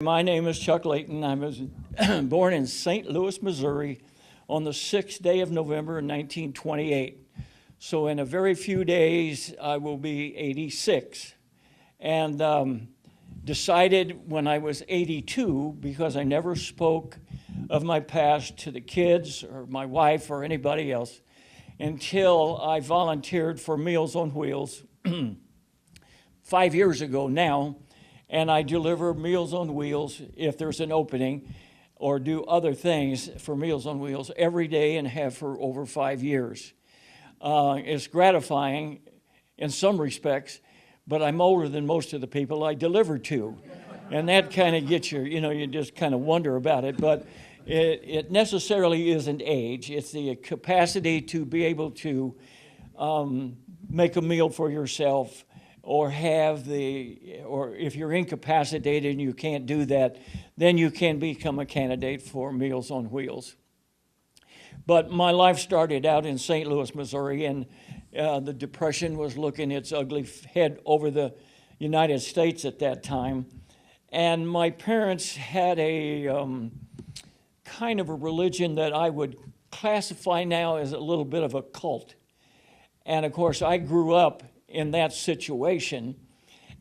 My name is Chuck Layton. I was born in St. Louis, Missouri on the 6th day of November in 1928. So in a very few days, I will be 86. And decided when I was 82, because I never spoke of my past to the kids or my wife or anybody else, until I volunteered for Meals on Wheels 5 years ago now. And I deliver Meals on Wheels if there's an opening, or do other things for Meals on Wheels every day, and have for over 5 years. It's gratifying in some respects, but I'm older than most of the people I deliver to. And that kind of gets you just kind of wonder about it. But it necessarily isn't age. It's the capacity to be able to make a meal for yourself, or or if you're incapacitated and you can't do that, then you can become a candidate for Meals on Wheels. But my life started out in St. Louis, Missouri, and the Depression was looking its ugly head over the United States at that time. And my parents had a kind of a religion that I would classify now as a little bit of a cult. And of course, I grew up in that situation,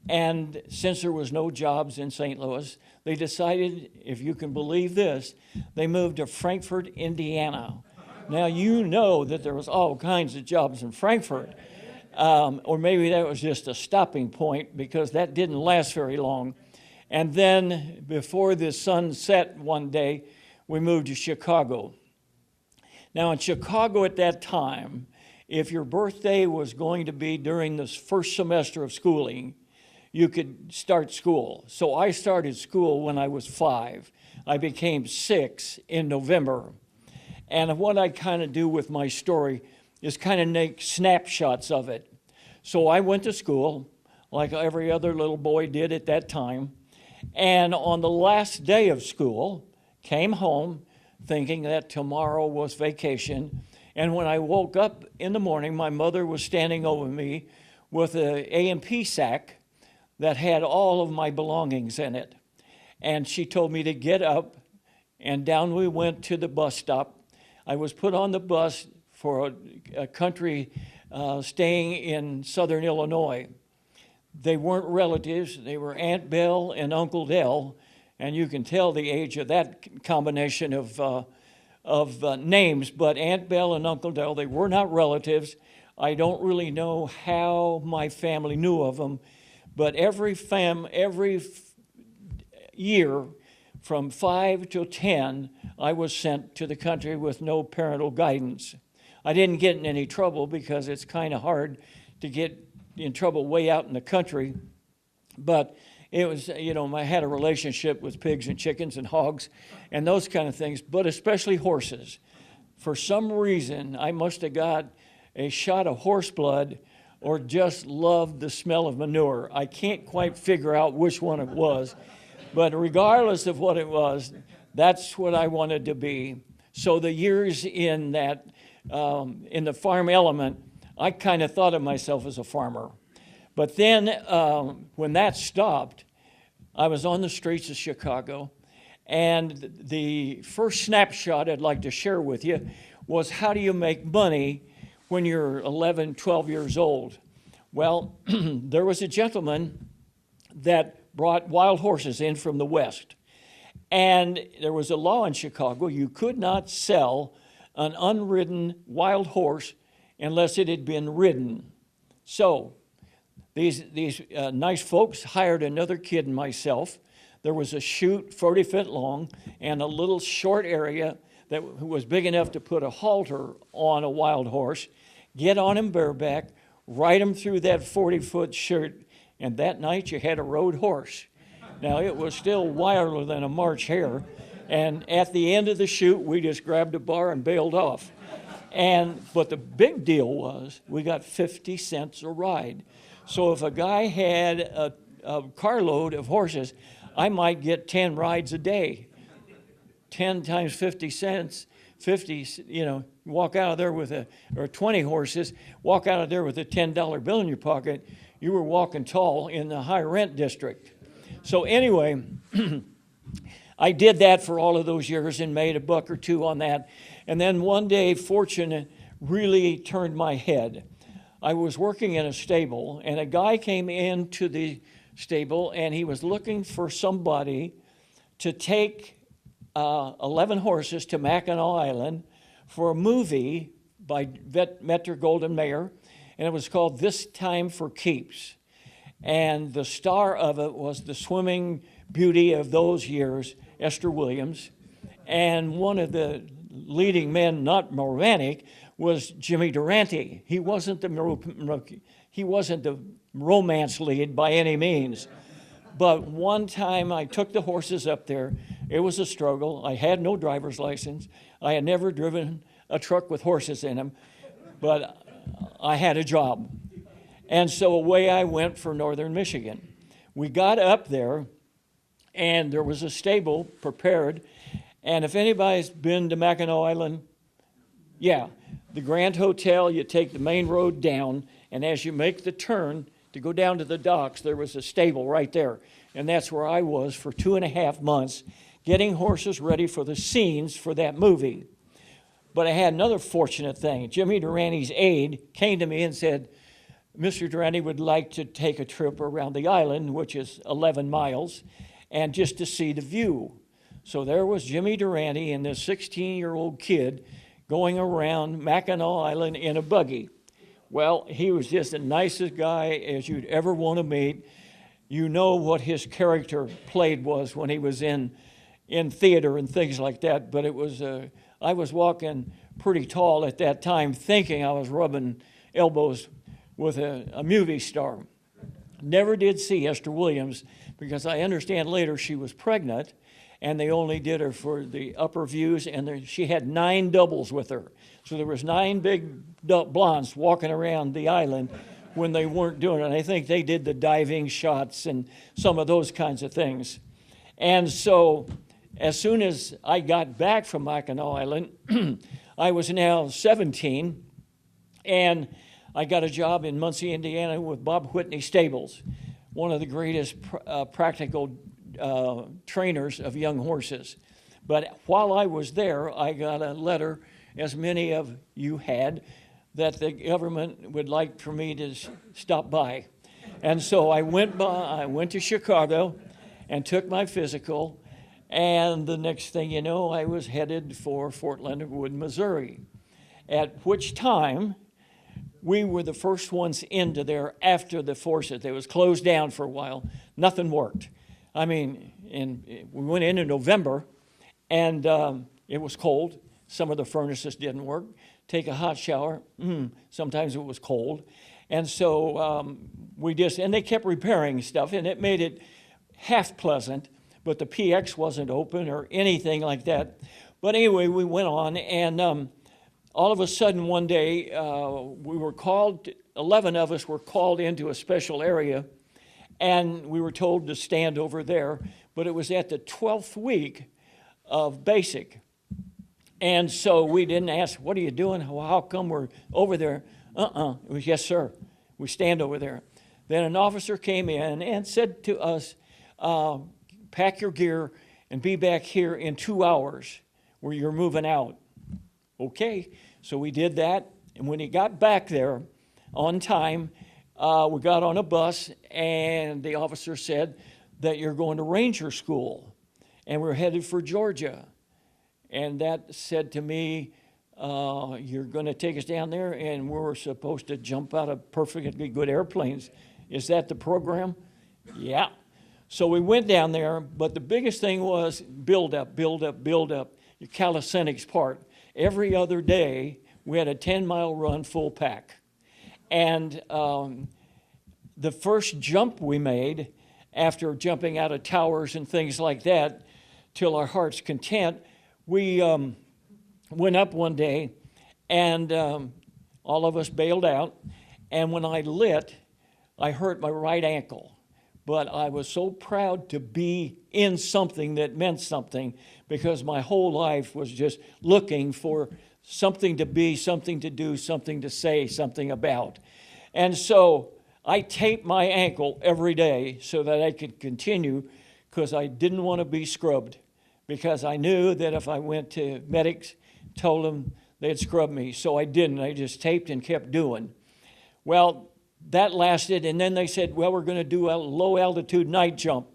and since there was no jobs in St. Louis, they decided, if you can believe this, they moved to Frankfort, Indiana. Now you know that there was all kinds of jobs in Frankfort, or maybe that was just a stopping point, because that didn't last very long. And then before the sun set one day, we moved to Chicago. Now in Chicago at that time, if your birthday was going to be during this first semester of schooling, you could start school. So I started school when I was 5. I became 6 in November. And what I kind of do with my story is kind of make snapshots of it. So I went to school like every other little boy did at that time. And on the last day of school, came home thinking that tomorrow was vacation. And when I woke up in the morning, my mother was standing over me with an A&P sack that had all of my belongings in it. And she told me to get up, and down we went to the bus stop. I was put on the bus for a country staying in southern Illinois. They weren't relatives. They were Aunt Belle and Uncle Dell, and you can tell the age of that combination of names, but Aunt Belle and Uncle Dell, they were not relatives. I don't really know how my family knew of them, but every year from 5 to 10, I was sent to the country with no parental guidance. I didn't get in any trouble, because it's kind of hard to get in trouble way out in the country, but it was, I had a relationship with pigs and chickens and hogs and those kind of things, but especially horses. For some reason, I must have got a shot of horse blood, or just loved the smell of manure. I can't quite figure out which one it was, but regardless of what it was, that's what I wanted to be. So the years in that, in the farm element, I kind of thought of myself as a farmer. But then when that stopped, I was on the streets of Chicago, and the first snapshot I'd like to share with you was, how do you make money when you're 11, 12 years old? Well, there was a gentleman that brought wild horses in from the West, and there was a law in Chicago: you could not sell an unridden wild horse unless it had been ridden. So these nice folks hired another kid and myself. There was a chute 40 feet long and a little short area that was big enough to put a halter on a wild horse, get on him bareback, ride him through that 40-foot chute, and that night you had a road horse. Now, it was still wilder than a March hare, and at the end of the chute, we just grabbed a bar and bailed off. But the big deal was, we got 50 cents a ride. So if a guy had a carload of horses, I might get 10 rides a day. 10 times 50 cents, 50, walk out of there with or 20 horses, walk out of there with a $10 bill in your pocket. You were walking tall in the high rent district. So anyway, I did that for all of those years and made $1 or $2 on that. And then one day, fortune really turned my head. I was working in a stable, and a guy came into the stable, and he was looking for somebody to take 11 horses to Mackinac Island for a movie by Metro-Goldwyn-Mayer, and it was called This Time for Keeps. And the star of it was the swimming beauty of those years, Esther Williams. And one of the leading men, not romantic, was Jimmy Durante. He wasn't the romance lead by any means. But one time I took the horses up there. It was a struggle. I had no driver's license. I had never driven a truck with horses in them, but I had a job. And so away I went for northern Michigan. We got up there, and there was a stable prepared. And if anybody's been to Mackinac Island, yeah, the Grand Hotel, you take the main road down, and as you make the turn to go down to the docks, there was a stable right there. And that's where I was for 2.5 months, getting horses ready for the scenes for that movie. But I had another fortunate thing. Jimmy Durante's aide came to me and said, Mr. Durante would like to take a trip around the island, which is 11 miles, and just to see the view. So there was Jimmy Durante and this 16-year-old kid going around Mackinac Island in a buggy. Well, he was just the nicest guy as you'd ever want to meet. You know what his character played was when he was in theater and things like that, but it was I was walking pretty tall at that time, thinking I was rubbing elbows with a movie star. Never did see Esther Williams because I understand later she was pregnant, and they only did her for the upper views, and she had 9 doubles with her. So there was 9 big blondes walking around the island when they weren't doing it. I think they did the diving shots and some of those kinds of things. And so as soon as I got back from Mackinac Island, I was now 17, and I got a job in Muncie, Indiana with Bob Whitney Stables, one of the greatest practical trainers of young horses. But while I was there, I got a letter, as many of you had, that the government would like for me to stop by. And so I went to Chicago and took my physical, and the next thing you know, I was headed for Fort Leonard Wood, Missouri, at which time we were the first ones into there after the forces. It was closed down for a while. Nothing worked. I mean, we went in November, and it was cold. Some of the furnaces didn't work. Take a hot shower. Sometimes it was cold. And so and they kept repairing stuff, and it made it half pleasant, but the PX wasn't open or anything like that. But anyway, we went on, and all of a sudden one day, we were called, 11 of us were called into a special area, and we were told to stand over there, but it was at the 12th week of basic. And so we didn't ask, what are you doing? How come we're over there? It was, yes, sir. We stand over there. Then an officer came in and said to us, pack your gear and be back here in 2 hours where you're moving out. Okay, so we did that. And when he got back there on time, we got on a bus, and the officer said that you're going to Ranger School, and we're headed for Georgia. And that said to me, you're going to take us down there, and we're supposed to jump out of perfectly good airplanes. Is that the program? Yeah. So we went down there, but the biggest thing was build up, your calisthenics part. Every other day, we had a 10-mile run full pack. And the first jump we made, after jumping out of towers and things like that, till our heart's content, we went up one day, and all of us bailed out. And when I lit, I hurt my right ankle. But I was so proud to be in something that meant something, because my whole life was just looking for something to be, something to do, something to say, something about. And so I taped my ankle every day so that I could continue, because I didn't want to be scrubbed, because I knew that if I went to medics, told them they'd scrub me. So I didn't. I just taped and kept doing. Well, that lasted, and then they said, well, we're going to do a low-altitude night jump.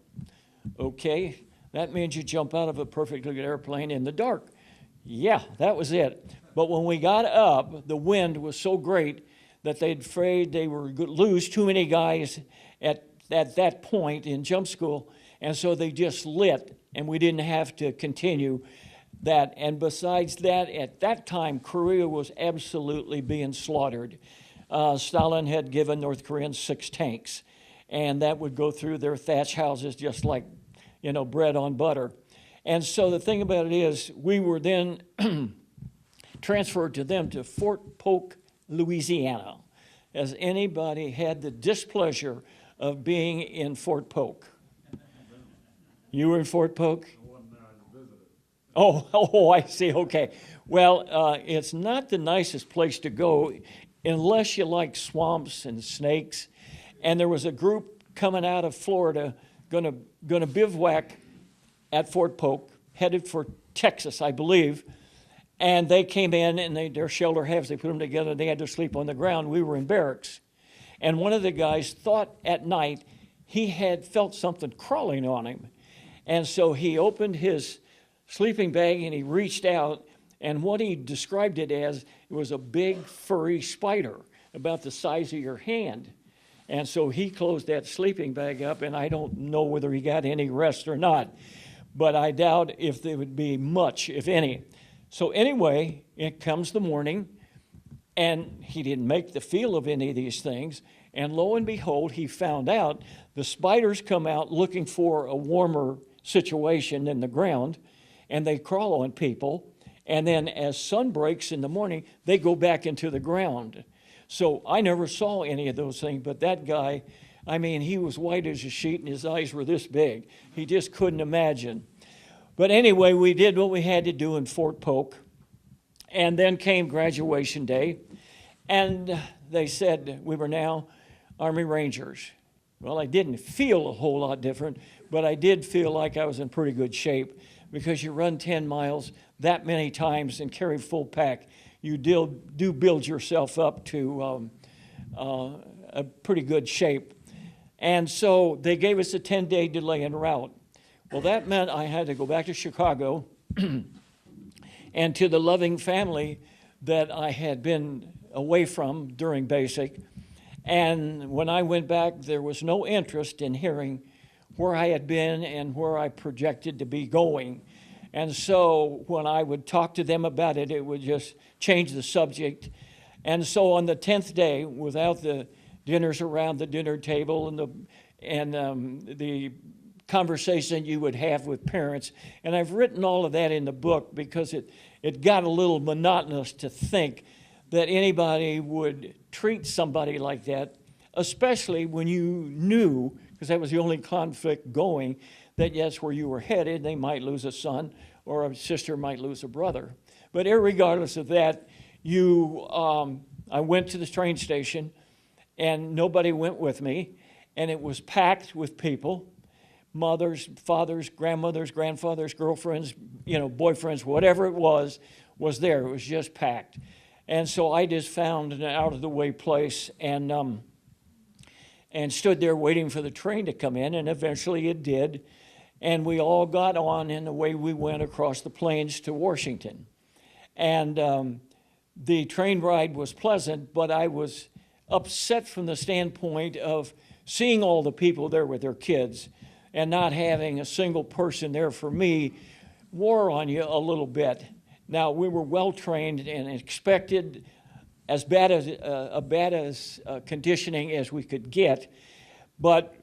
Okay, that means you jump out of a perfectly good airplane in the dark. Yeah, that was it. But when we got up, the wind was so great that they'd afraid they were going to lose too many guys at that point in jump school, and so they just lit, and we didn't have to continue that. And besides that, at that time, Korea was absolutely being slaughtered. Stalin had given North Koreans 6 tanks, and that would go through their thatch houses just like, bread on butter. And so the thing about it is, we were then transferred to them to Fort Polk, Louisiana. Has anybody had the displeasure of being in Fort Polk? You were in Fort Polk? Oh, I see, okay. Well, it's not the nicest place to go unless you like swamps and snakes. And there was a group coming out of Florida gonna bivouac at Fort Polk, headed for Texas, I believe. And they came in, and their shelter halves, they put them together, they had to sleep on the ground. We were in barracks. And one of the guys thought at night he had felt something crawling on him. And so he opened his sleeping bag and he reached out, and what he described it as, it was a big furry spider about the size of your hand. And so he closed that sleeping bag up, and I don't know whether he got any rest or not, but I doubt if there would be much, if any. So anyway, it comes the morning, and he didn't make the feel of any of these things, and lo and behold, he found out the spiders come out looking for a warmer situation than the ground, and they crawl on people, and then as sun breaks in the morning, they go back into the ground. So I never saw any of those things, but that guy, he was white as a sheet and his eyes were this big. He just couldn't imagine. But anyway, we did what we had to do in Fort Polk, and then came graduation day, and they said we were now Army Rangers. Well, I didn't feel a whole lot different, but I did feel like I was in pretty good shape, because you run 10 miles that many times and carry full pack. You do build yourself up to a pretty good shape. And so they gave us a 10-day delay en route. Well, that meant I had to go back to Chicago and to the loving family that I had been away from during basic. And when I went back, there was no interest in hearing where I had been and where I projected to be going. And so when I would talk to them about it, it would just change the subject. And so on the 10th day, without the dinners around the dinner table and the conversation you would have with parents, and I've written all of that in the book because it got a little monotonous to think that anybody would treat somebody like that, especially when you knew, because that was the only conflict going, that yes, where you were headed, they might lose a son or a sister might lose a brother. But irregardless of that, I went to the train station, and nobody went with me, and it was packed with people, mothers, fathers, grandmothers, grandfathers, girlfriends, boyfriends, whatever it was there. It was just packed. And so I just found an out-of-the-way place and stood there waiting for the train to come in, and eventually it did. And we all got on, and away we went across the plains to Washington. And the train ride was pleasant, but I was upset from the standpoint of seeing all the people there with their kids and not having a single person there for me wore on you a little bit. Now, we were well-trained and expected as bad as conditioning as we could get, but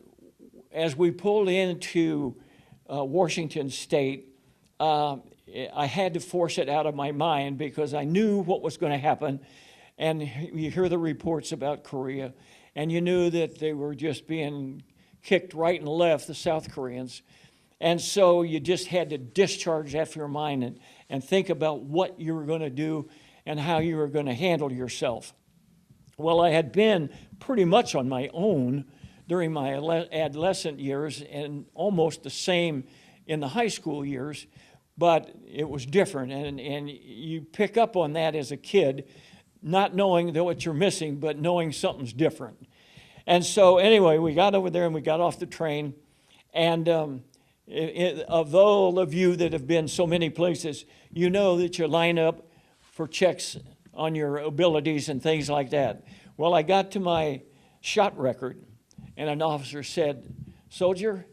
as we pulled into Washington State, I had to force it out of my mind because I knew what was going to happen, and you hear the reports about Korea, and you knew that they were just being kicked right and left, the South Koreans, and so you just had to discharge that from your mind and think about what you were going to do and how you were going to handle yourself. Well, I had been pretty much on my own during my adolescent years and almost the same in the high school years, but it was different. And you pick up on that as a kid, not knowing what you're missing, but knowing something's different. And so anyway, we got over there and we got off the train. And of all of you that have been so many places, you know that you line up for checks on your abilities and things like that. Well, I got to my shot record, and an officer said, "Soldier,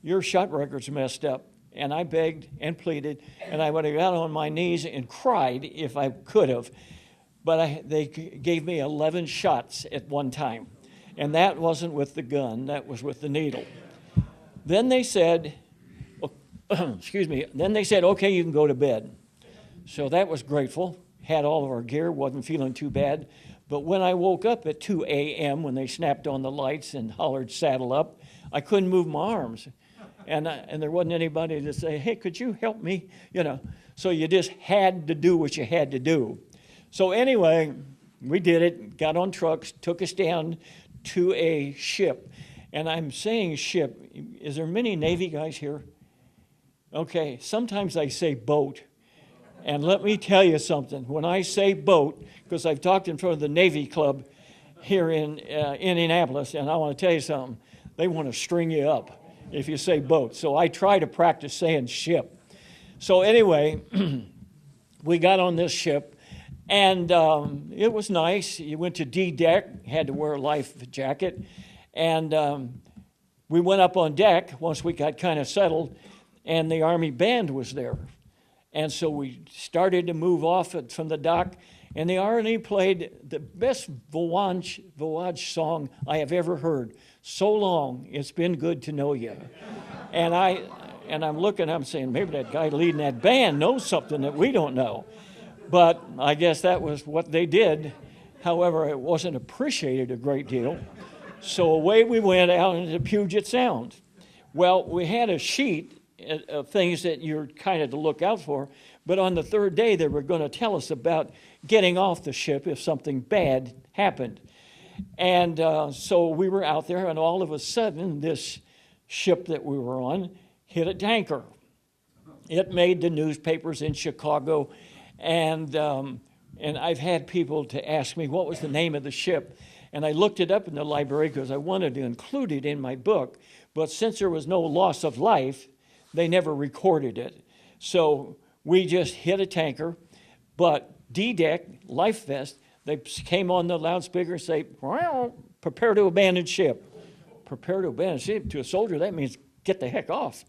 your shot record's messed up." And I begged and pleaded, and I would have got on my knees and cried if I could have. But they gave me 11 shots at one time. And that wasn't with the gun, that was with the needle. Then they said, okay, you can go to bed. So that was grateful. Had all of our gear, wasn't feeling too bad. But when I woke up at 2 a.m., when they snapped on the lights and hollered, "Saddle up," I couldn't move my arms. And there wasn't anybody to say, "Hey, could you help me?" So you just had to do what you had to do. So anyway, we did it, got on trucks, took us down to a ship. And I'm saying ship. Is there many Navy guys here? Okay, sometimes I say boat. And let me tell you something. When I say boat, because I've talked in front of the Navy Club here in Indianapolis, and I want to tell you something. They want to string you up if you say boat. So I try to practice saying ship. So anyway, we got on this ship, and it was nice. You went to D deck, had to wear a life jacket, and we went up on deck once we got kind of settled, and the Army band was there. And so we started to move off from the dock, and the Army played the best voyage song I have ever heard. "So long, it's been good to know you." And I'm looking, I'm saying, maybe that guy leading that band knows something that we don't know. But I guess that was what they did. However, it wasn't appreciated a great deal. So away we went out into Puget Sound. Well, we had a sheet of things that you're kind of to look out for, but on the third day they were going to tell us about getting off the ship if something bad happened. And so we were out there, and all of a sudden this ship that we were on hit a tanker. It made the newspapers in Chicago, and I've had people to ask me what was the name of the ship, and I looked it up in the library because I wanted to include it in my book, but since there was no loss of life, they never recorded it. So we just hit a tanker, but D-deck, life vest, they came on the loudspeaker and say, "Well, prepare to abandon ship." Prepare to abandon ship. To a soldier, that means get the heck off.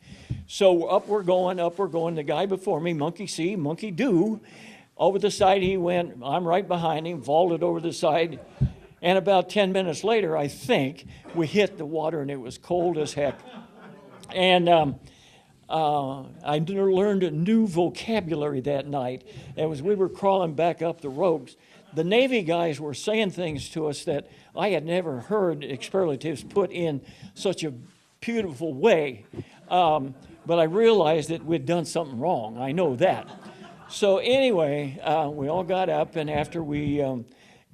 So up we're going. The guy before me, monkey see, monkey do. Over the side he went. I'm right behind him, vaulted over the side. And about 10 minutes later, I think, we hit the water, and it was cold as heck. And I learned a new vocabulary that night. As we were crawling back up the ropes, the Navy guys were saying things to us that I had never heard expletives put in such a beautiful way. But I realized that we'd done something wrong. I know that. So anyway, we all got up, and after we I'm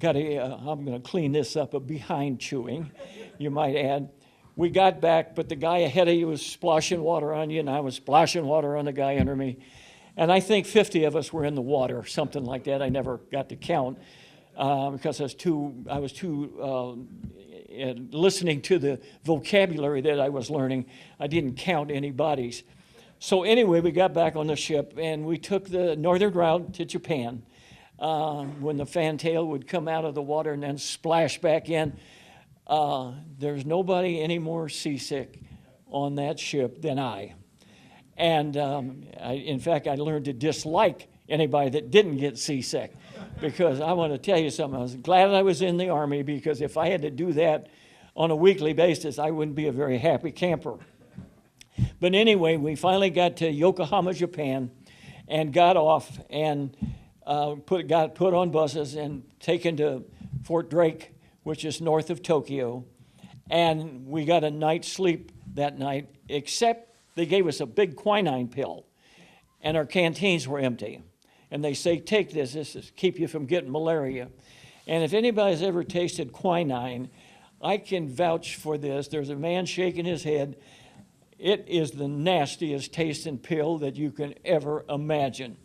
going to clean this up, a behind chewing, you might add. We got back, but the guy ahead of you was splashing water on you, and I was splashing water on the guy under me. And I think 50 of us were in the water, something like that. I never got to count because I was too listening to the vocabulary that I was learning. I didn't count any bodies. So anyway, we got back on the ship, and we took the northern route to Japan. When the fantail would come out of the water and then splash back in, there's nobody any more seasick on that ship than I. And in fact, I learned to dislike anybody that didn't get seasick, because I want to tell you something. I was glad I was in the Army, because if I had to do that on a weekly basis, I wouldn't be a very happy camper. But anyway, we finally got to Yokohama, Japan, and got off and got put on buses and taken to Fort Drake, which is north of Tokyo. And we got a night's sleep that night, except they gave us a big quinine pill, and our canteens were empty. And they say, take this will keep you from getting malaria. And if anybody's ever tasted quinine, I can vouch for this. There's a man shaking his head. It is the nastiest tasting pill that you can ever imagine.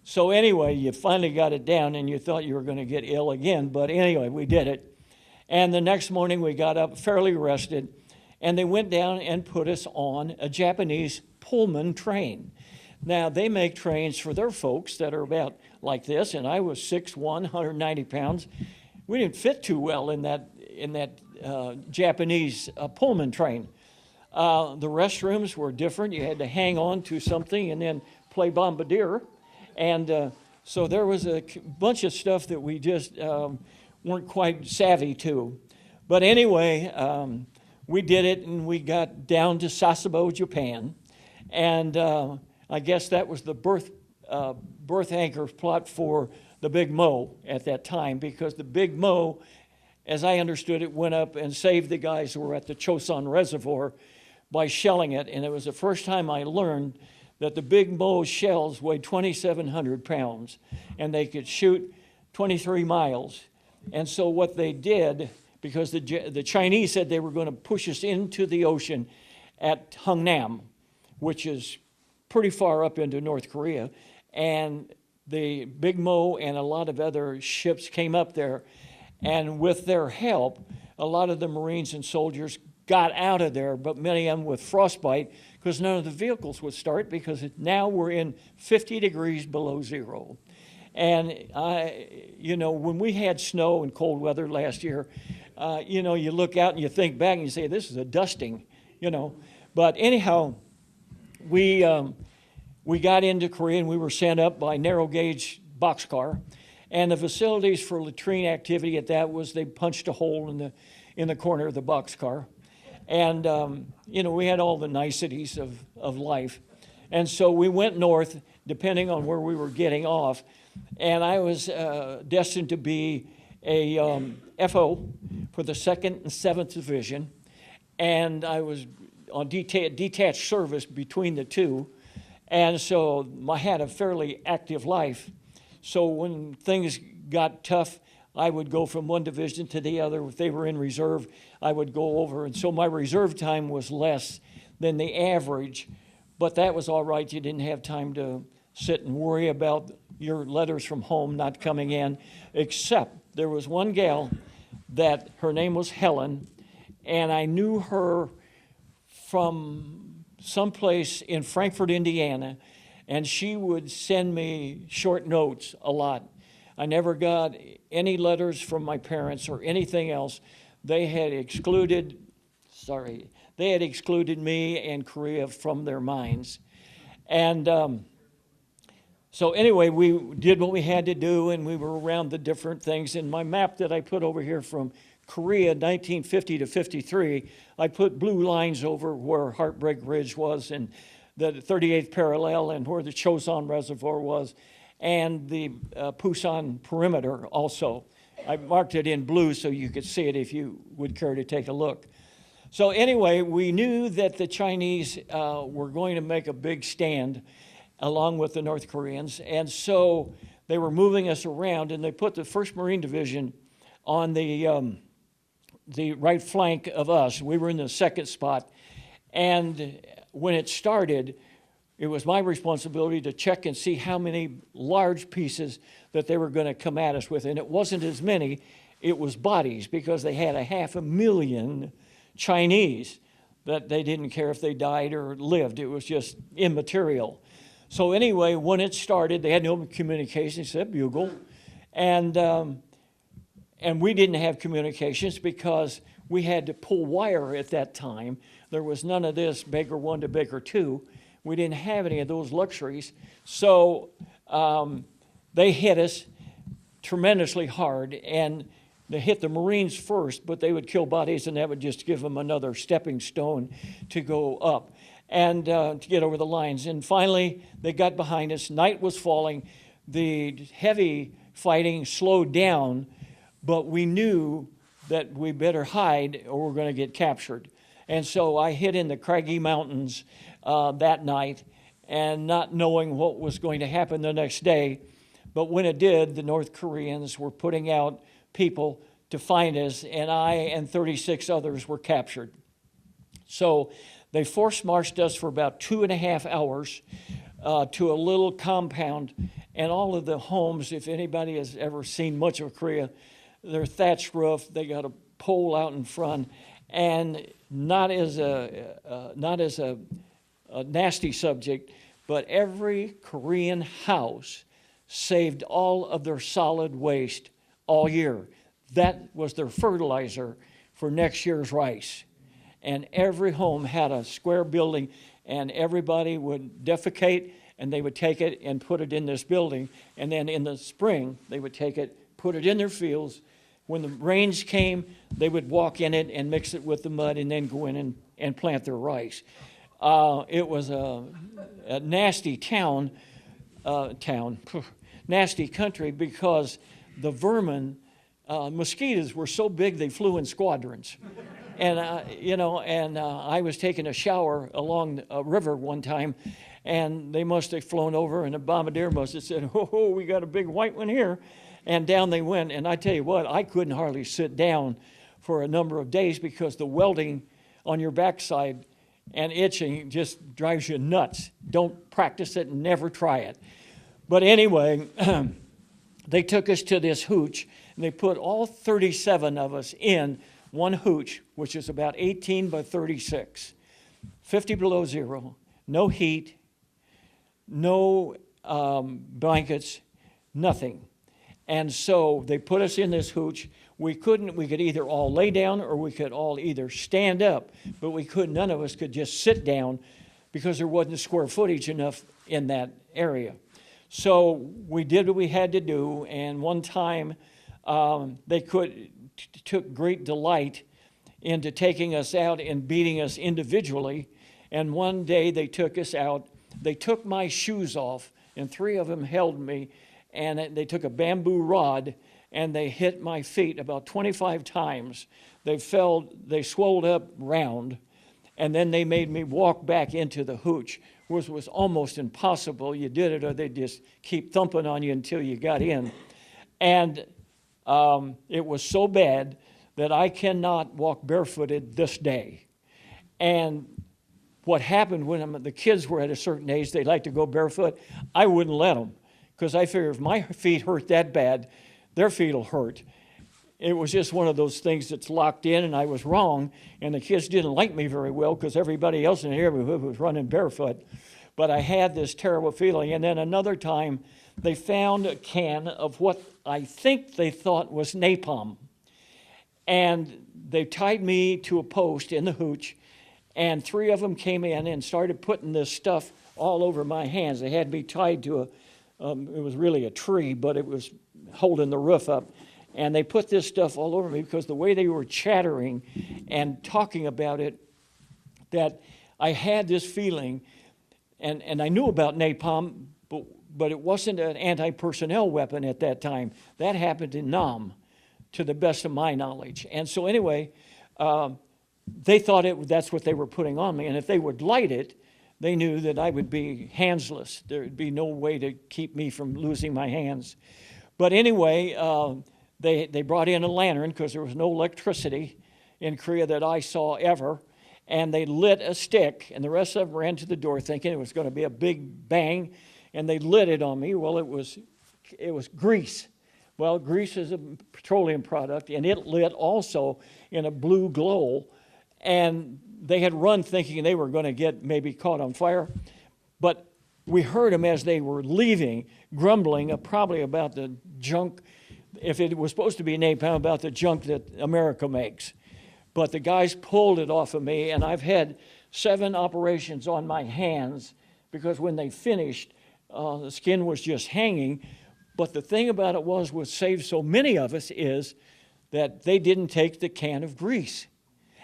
So anyway, you finally got it down, and you thought you were going to get ill again. But anyway, we did it. And the next morning, we got up fairly rested, and they went down and put us on a Japanese Pullman train. Now, they make trains for their folks that are about like this, and I was 6'1", 190 pounds. We didn't fit too well in that Japanese Pullman train. The restrooms were different. You had to hang on to something and then play bombardier. And so there was a bunch of stuff that we just weren't quite savvy to. But anyway, we did it, and we got down to Sasebo, Japan. And I guess that was the birth anchor plot for the Big Mo at that time, because the Big Mo, as I understood it, went up and saved the guys who were at the Chosun Reservoir by shelling it. And it was the first time I learned that the Big Mo shells weighed 2,700 pounds, and they could shoot 23 miles. And so what they did, because the Chinese said they were going to push us into the ocean at Hungnam, which is pretty far up into North Korea, and the Big Mo and a lot of other ships came up there, and with their help, a lot of the Marines and soldiers got out of there, but many of them with frostbite, because none of the vehicles would start, because now we're in 50 degrees below zero. And when we had snow and cold weather last year, you look out and you think back and you say, this is a dusting, But anyhow, we got into Korea, and we were sent up by narrow gauge boxcar. And the facilities for latrine activity at that was they punched a hole in the corner of the boxcar. And, we had all the niceties of life. And so we went north, depending on where we were getting off. And I was destined to be a FO for the 2nd and 7th Division. And I was on detached service between the two. And so I had a fairly active life. So when things got tough, I would go from one division to the other. If they were in reserve, I would go over. And so my reserve time was less than the average. But that was all right. You didn't have time to sit and worry about your letters from home not coming in, except there was one gal that her name was Helen, and I knew her from someplace in Frankfort, Indiana, and she would send me short notes a lot. I never got any letters from my parents or anything else. They had excluded me and Korea from their minds. And so anyway, we did what we had to do, and we were around the different things. In my map that I put over here from Korea, 1950 to 53, I put blue lines over where Heartbreak Ridge was, and the 38th parallel, and where the Chosun Reservoir was, and the Pusan perimeter also. I marked it in blue so you could see it if you would care to take a look. So anyway, we knew that the Chinese were going to make a big stand along with the North Koreans, and so they were moving us around, and they put the 1st Marine Division on the right flank of us. We were in the 2nd spot, and when it started, it was my responsibility to check and see how many large pieces that they were going to come at us with, and it wasn't as many. It was bodies, because they had 500,000 Chinese that they didn't care if they died or lived. It was just immaterial. So anyway, when it started, they had no communication except bugle, and we didn't have communications because we had to pull wire at that time. There was none of this Baker 1 to Baker 2. We didn't have any of those luxuries. So they hit us tremendously hard, and they hit the Marines first, but they would kill bodies, and that would just give them another stepping stone to go up and to get over the lines. And finally, they got behind us. Night was falling. The heavy fighting slowed down, but we knew that we better hide or we're going to get captured. And so I hid in the craggy mountains that night, and not knowing what was going to happen the next day. But when it did, the North Koreans were putting out people to find us, and I and 36 others were captured. So they force-marched us for about 2.5 hours to a little compound, and all of the homes, if anybody has ever seen much of Korea, they're thatched roof. They got a pole out in front, and not as a nasty subject, but every Korean house saved all of their solid waste all year. That was their fertilizer for next year's rice. And every home had a square building, and everybody would defecate, and they would take it and put it in this building. And then in the spring, they would take it, put it in their fields. When the rains came, they would walk in it and mix it with the mud and then go in and plant their rice. It was a nasty nasty country, because the vermin, mosquitoes were so big they flew in squadrons. And, I was taking a shower along a river one time, and they must have flown over, and the bombardier must have said, "Oh, we got a big white one here." And down they went. And I tell you what, I couldn't hardly sit down for a number of days, because the welding on your backside and itching just drives you nuts. Don't practice it and never try it. But anyway, they took us to this hooch, and they put all 37 of us in one hooch, which is about 18 by 36, 50 below zero, no heat, no blankets, nothing. And so they put us in this hooch. We could either all lay down, or we could all either stand up, but none of us could just sit down, because there wasn't square footage enough in that area. So we did what we had to do, and one time they took great delight into taking us out and beating us individually. And one day they took us out. They took my shoes off, and 3 of them held me, and they took a bamboo rod and they hit my feet about 25 times. They swelled up round, and then they made me walk back into the hooch, which was almost impossible. You did it, or they'd just keep thumping on you until you got in. And it was so bad that I cannot walk barefooted this day. And what happened when the kids were at a certain age, they like to go barefoot, I wouldn't let them, because I figured if my feet hurt that bad, their feet will hurt. It was just one of those things that's locked in, and I was wrong, and the kids didn't like me very well, because everybody else in the neighborhood was running barefoot. But I had this terrible feeling. And then another time, they found a can of what I think they thought was napalm. And they tied me to a post in the hooch, and 3 of them came in and started putting this stuff all over my hands. They had me tied to it was really a tree, but it was holding the roof up. And they put this stuff all over me, because the way they were chattering and talking about it, that I had this feeling, and I knew about napalm, but it wasn't an anti-personnel weapon at that time. That happened in Nam, to the best of my knowledge. And so anyway, they thought that's what they were putting on me. And if they would light it, they knew that I would be handsless. There would be no way to keep me from losing my hands. But anyway, they brought in a lantern, because there was no electricity in Korea that I saw ever. And they lit a stick, and the rest of them ran to the door thinking it was going to be a big bang. And they lit it on me. Well, it was grease. Well, grease is a petroleum product, and it lit also in a blue glow. And they had run thinking they were going to get maybe caught on fire. But we heard them as they were leaving, grumbling probably about the junk, if it was supposed to be napalm, about the junk that America makes. But the guys pulled it off of me, and I've had 7 operations on my hands, because when they finished, the skin was just hanging. But the thing about it was what saved so many of us is that they didn't take the can of grease.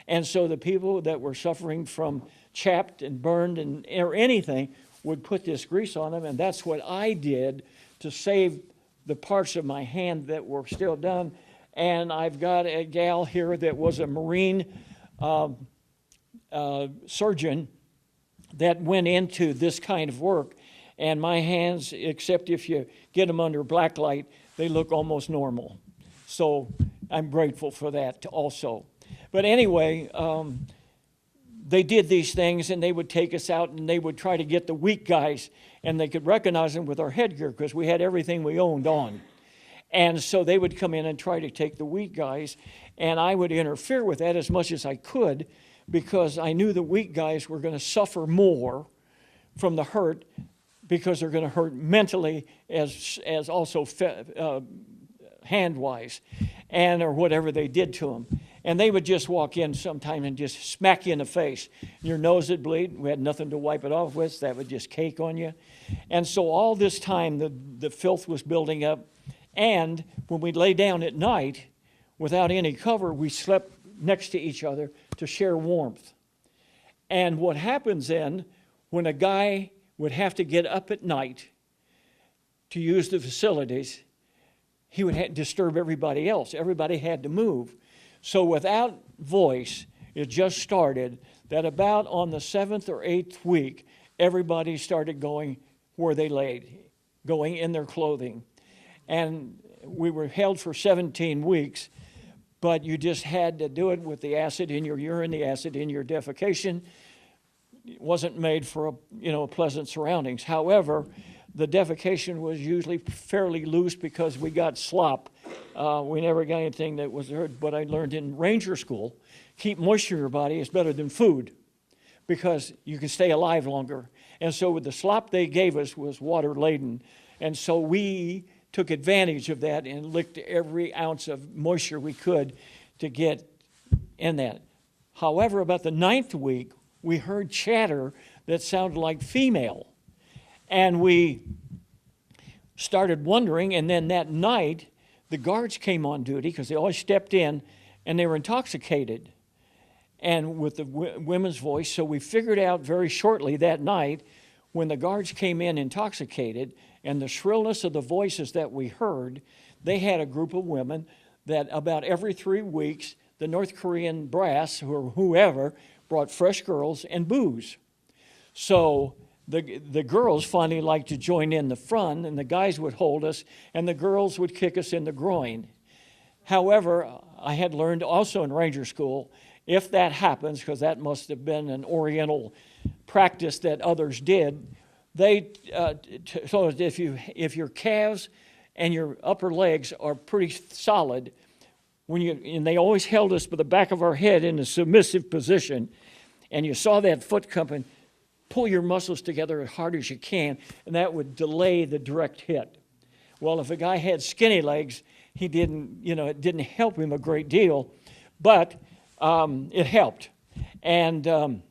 And so the people that were suffering from chapped and burned or anything would put this grease on them, and that's what I did to save the parts of my hand that were still done. And I've got a gal here that was a Marine surgeon that went into this kind of work, and my hands, except if you get them under black light, they look almost normal. So I'm grateful for that also. But anyway, they did these things, and they would take us out, and they would try to get the weak guys, and they could recognize them with our headgear because we had everything we owned on. And so they would come in and try to take the weak guys, and I would interfere with that as much as I could because I knew the weak guys were going to suffer more from the hurt because they're going to hurt mentally as also hand-wise and or whatever they did to them. And they would just walk in sometime and just smack you in the face. Your nose would bleed. We had nothing to wipe it off with. So that would just cake on you. And so all this time, the filth was building up. And when we lay down at night, without any cover, we slept next to each other to share warmth. And what happens then, when a guy would have to get up at night to use the facilities, he would disturb everybody else. Everybody had to move. So without voice, it just started that about on the 7th or 8th week, everybody started going where they laid, going in their clothing. And we were held for 17 weeks, but you just had to do it with the acid in your urine, the acid in your defecation. It wasn't made for pleasant surroundings. However, the defecation was usually fairly loose because we got slop. We never got anything that was hurt, but I learned in Ranger School, keep moisture in your body is better than food because you can stay alive longer. And so with the slop they gave us was water laden. And so we took advantage of that and licked every ounce of moisture we could to get in that. However, about the 9th week, we heard chatter that sounded like female. And we started wondering, and then that night, the guards came on duty because they always stepped in, and they were intoxicated and with the women's voice. So we figured out very shortly that night when the guards came in intoxicated and the shrillness of the voices that we heard, they had a group of women that about every 3 weeks, the North Korean brass or whoever brought fresh girls and booze. So the girls finally liked to join in the fun, and the guys would hold us, and the girls would kick us in the groin. However, I had learned also in Ranger School, if that happens, because that must have been an Oriental practice that others did, so if your calves and your upper legs are pretty solid, and they always held us by the back of our head in a submissive position, and you saw that foot coming, pull your muscles together as hard as you can, and that would delay the direct hit. Well, if a guy had skinny legs, it didn't help him a great deal, but it helped. And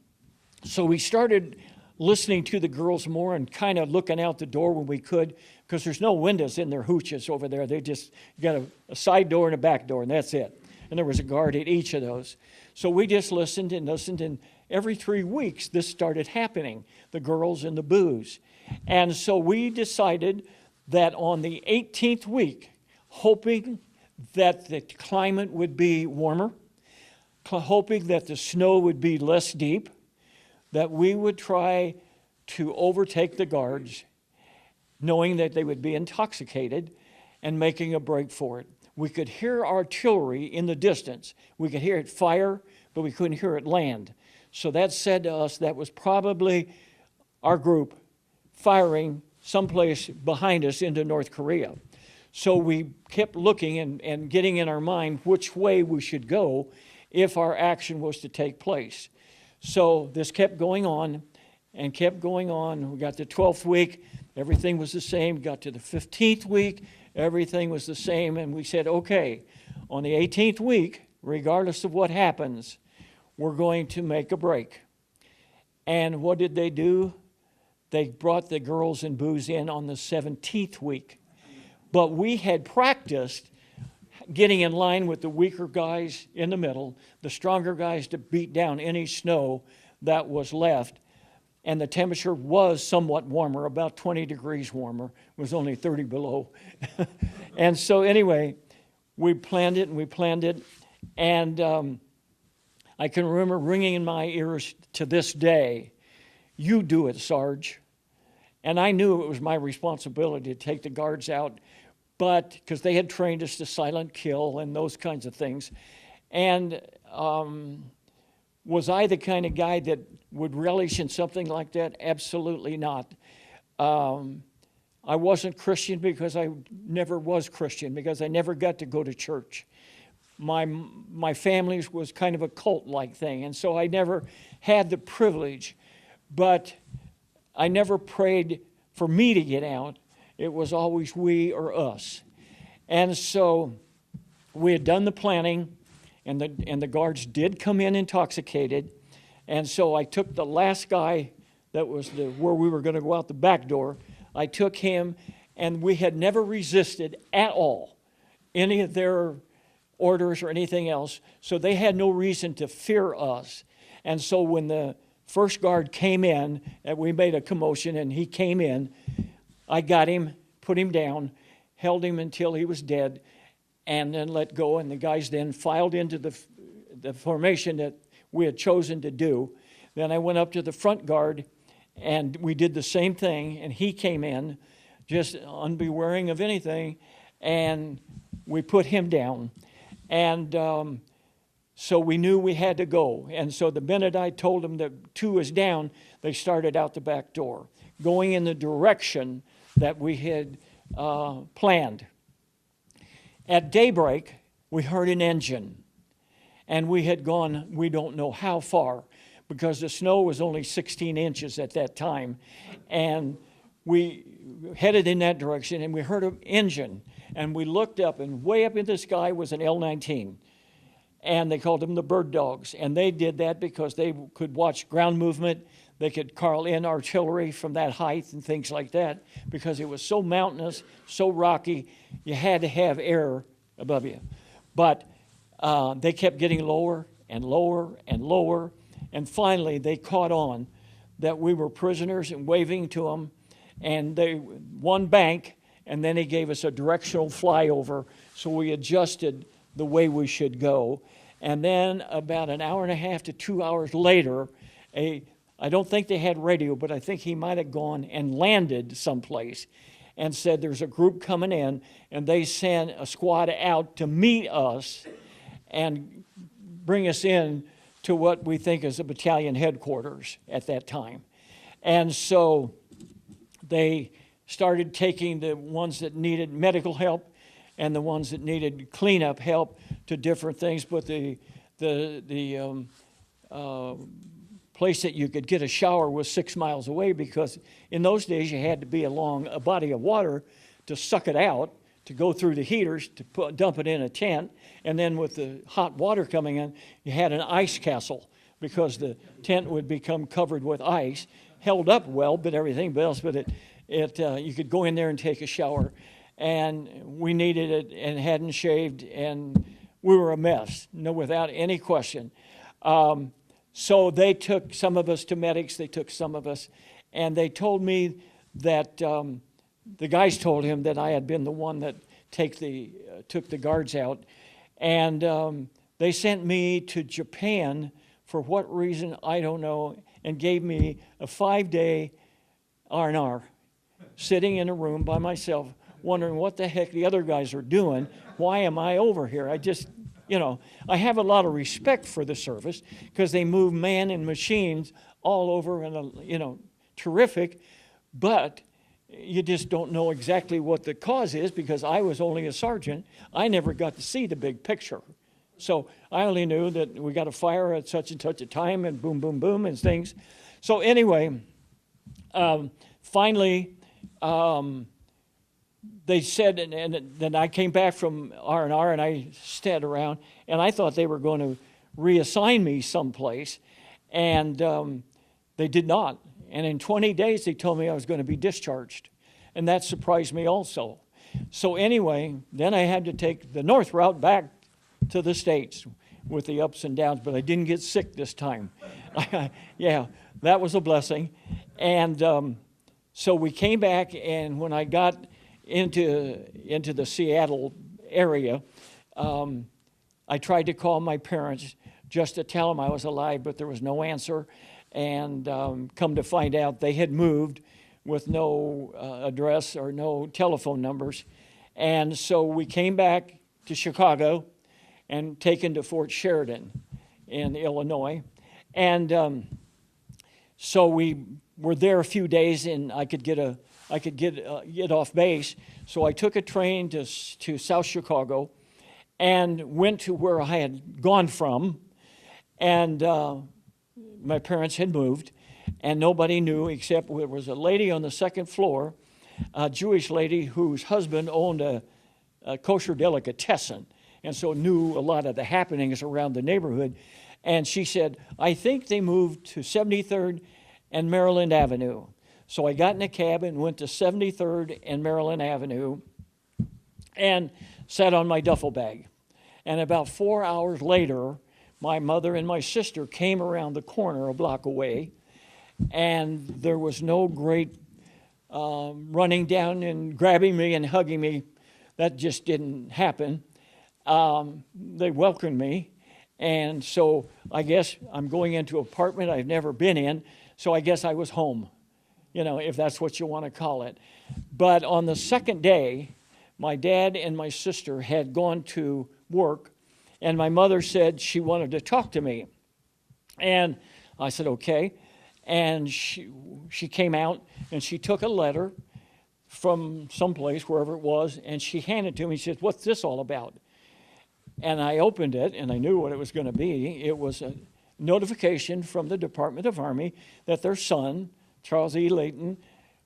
so we started listening to the girls more and kind of looking out the door when we could, because there's no windows in their hooches over there. They just got a side door and a back door, and that's it. And there was a guard at each of those. So we just listened, and every 3 weeks this started happening, the girls and the booze. And so we decided that on the 18th week, hoping that the climate would be warmer, hoping that the snow would be less deep, that we would try to overtake the guards, knowing that they would be intoxicated, and making a break for it. We could hear artillery in the distance. We could hear it fire, but we couldn't hear it land. So that said to us that was probably our group firing someplace behind us into North Korea. So we kept looking and getting in our mind which way we should go if our action was to take place. So this kept going on and kept going on. We got to the 12th week, everything was the same. Got to the 15th week, everything was the same. And we said, okay, on the 18th week, regardless of what happens, we're going to make a break. And what did they do? They brought the girls and booze in on the 17th week. But we had practiced getting in line with the weaker guys in the middle, the stronger guys to beat down any snow that was left. And the temperature was somewhat warmer, about 20 degrees warmer. It was only 30 below. And so anyway, we planned it. And I can remember ringing in my ears to this day, "You do it, Sarge." And I knew it was my responsibility to take the guards out but because they had trained us to silent kill and those kinds of things. And was I the kind of guy that would relish in something like that? Absolutely not. I wasn't Christian because I never was Christian, because I never got to go to church. My family was kind of a cult-like thing, and so I never had the privilege. But I never prayed for me to get out. It was always we or us. And so we had done the planning, and the guards did come in intoxicated. And so I took the last guy that was where we were going to go out the back door. I took him, and we had never resisted at all any of their orders or anything else. So they had no reason to fear us. And so when the first guard came in, and we made a commotion, and he came in, I got him, put him down, held him until he was dead, and then let go. And the guys then filed into the formation that we had chosen to do. Then I went up to the front guard, and we did the same thing, and he came in, just unbewaring of anything, and we put him down. And so we knew we had to go. And so the minute I told them that 2 is down, they started out the back door, going in the direction that we had planned. At daybreak, we heard an engine, and we had gone, we don't know how far, because the snow was only 16 inches at that time. And we headed in that direction, and we heard an engine, and we looked up, and way up in the sky was an L-19. And they called them the bird dogs. And they did that because they could watch ground movement. They could call in artillery from that height and things like that, because it was so mountainous, so rocky, you had to have air above you. But they kept getting lower and lower and lower. And finally, they caught on that we were prisoners and waving to them. And one bank, and then he gave us a directional flyover, so we adjusted the way we should go. And then about an hour and a half to 2 hours later, I don't think they had radio, but I think he might have gone and landed someplace and said there's a group coming in, and they sent a squad out to meet us and bring us in to what we think is a battalion headquarters at that time. And so they started taking the ones that needed medical help and the ones that needed cleanup help to different things. But the place that you could get a shower was 6 miles away, because in those days you had to be along a body of water to suck it out, to go through the heaters, to dump it in a tent. And then with the hot water coming in, you had an ice castle, because the tent would become covered with ice, held up well, but everything else, but you could go in there and take a shower. And we needed it and hadn't shaved, and we were a mess, without any question. So they took some of us to medics, they took some of us, and they told me that the guys told him that I had been the one that took the guards out. And they sent me to Japan, for what reason, I don't know, and gave me a 5-day R&R, sitting in a room by myself, wondering what the heck the other guys are doing. Why am I over here? I just, I have a lot of respect for the service, because they move man and machines all over, and, terrific. But you just don't know exactly what the cause is, because I was only a sergeant. I never got to see the big picture. So I only knew that we got a fire at such and such a time, and boom, boom, boom, and things. So anyway, finally, they said, and then I came back from R&R, and I stayed around, and I thought they were going to reassign me someplace, and they did not. And in 20 days, they told me I was going to be discharged, and that surprised me also. So anyway, then I had to take the north route back to the States with the ups and downs, but I didn't get sick this time. Yeah, that was a blessing. And so we came back, and when I got into the Seattle area, I tried to call my parents just to tell them I was alive, but there was no answer. And come to find out, they had moved with no address or no telephone numbers. And so we came back to Chicago and taken to Fort Sheridan in Illinois. And so we were there a few days, and I could get off base. So I took a train to South Chicago and went to where I had gone from. And my parents had moved, and nobody knew except there was a lady on the second floor, a Jewish lady whose husband owned a kosher delicatessen, and so knew a lot of the happenings around the neighborhood. And she said, I think they moved to 73rd and Maryland Avenue. So I got in a cab and went to 73rd and Maryland Avenue and sat on my duffel bag. And about 4 hours later, my mother and my sister came around the corner a block away, and there was no great running down and grabbing me and hugging me. That just didn't happen. They welcomed me, and so I guess I'm going into an apartment I've never been in, so I guess I was home, if that's what you want to call it. But on the second day, my dad and my sister had gone to work, and my mother said she wanted to talk to me. And I said, okay. And she came out, and she took a letter from someplace, wherever it was, and she handed it to me. She said, what's this all about? And I opened it, and I knew what it was going to be. It was a notification from the Department of Army that their son, Charles E. Layton,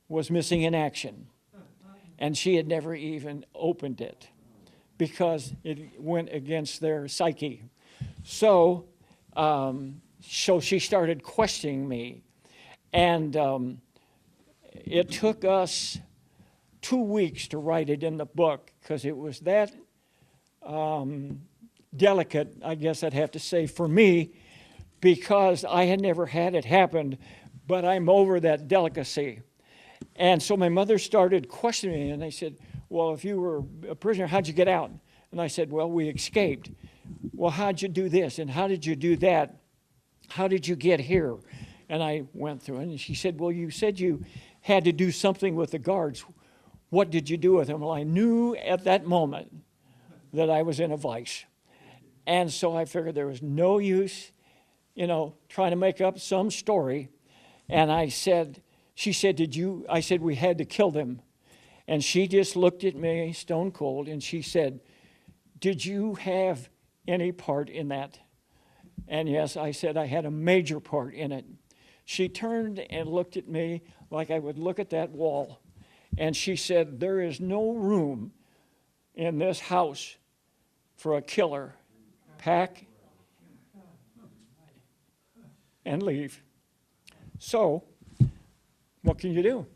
was missing in action. And she had never even opened it because it went against their psyche. So she started questioning me. And it took us 2 weeks to write it in the book because it was that delicate, I guess I'd have to say, for me, because I had never had it happen, but I'm over that delicacy. And so my mother started questioning me, and they said, well, if you were a prisoner, how'd you get out? And I said, well, we escaped. Well, how'd you do this? And how did you do that? How did you get here? And I went through it, and she said, well, you said you had to do something with the guards. What did you do with them? Well, I knew at that moment that I was in a vice. And so I figured there was no use, trying to make up some story. And she said, did you? I said, we had to kill them. And she just looked at me stone cold, and she said, did you have any part in that? And yes, I said I had a major part in it. She turned and looked at me like I would look at that wall. And she said, there is no room in this house for a killer. Pack and leave. So, what can you do?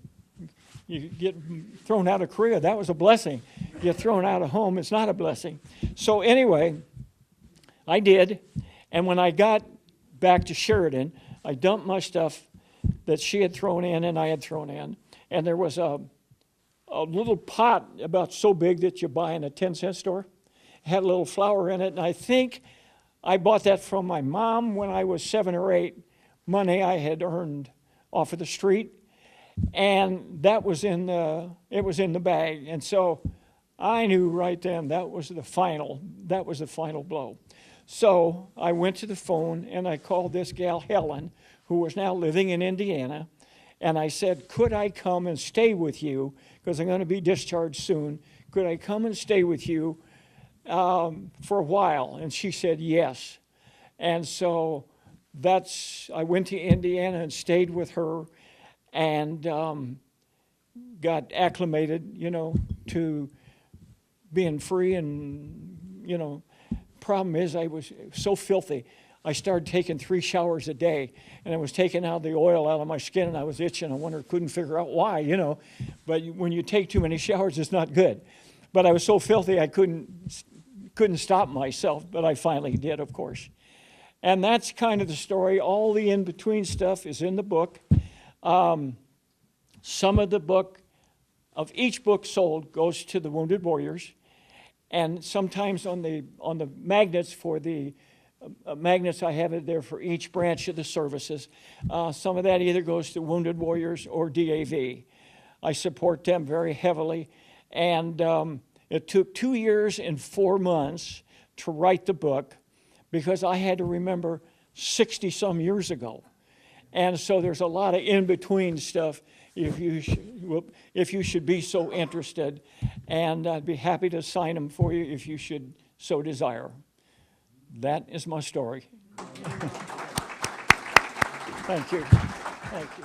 You get thrown out of Korea, that was a blessing. You get thrown out of home, it's not a blessing. So anyway, I did. And when I got back to Sheridan, I dumped my stuff that she had thrown in and I had thrown in. And there was a little pot about so big that you buy in a 10-cent store. It had a little flour in it. And I think I bought that from my mom when I was 7 or 8, money I had earned off of the street. And that was in the bag. And so I knew right then that was the final blow. So I went to the phone and I called this gal, Helen, who was now living in Indiana. And I said, could I come and stay with you? Because I'm going to be discharged soon. Could I come and stay with you for a while? And she said, yes. And so I went to Indiana and stayed with her and got acclimated, to being free. And, problem is I was so filthy. I started taking 3 showers a day, and I was taking out the oil out of my skin, and I was itching. Couldn't figure out why, But when you take too many showers, it's not good. But I was so filthy I couldn't stop myself, but I finally did, of course. And that's kind of the story. All the in-between stuff is in the book. Some of the book, of each book sold, goes to the Wounded Warriors. And sometimes on the magnets for the magnets, I have it there for each branch of the services. Some of that either goes to Wounded Warriors or DAV. I support them very heavily. And It took 2 years and 4 months to write the book because I had to remember 60-some years ago. And so there's a lot of in-between stuff if you should be so interested. And I'd be happy to sign them for you if you should so desire. That is my story. Thank you. Thank you.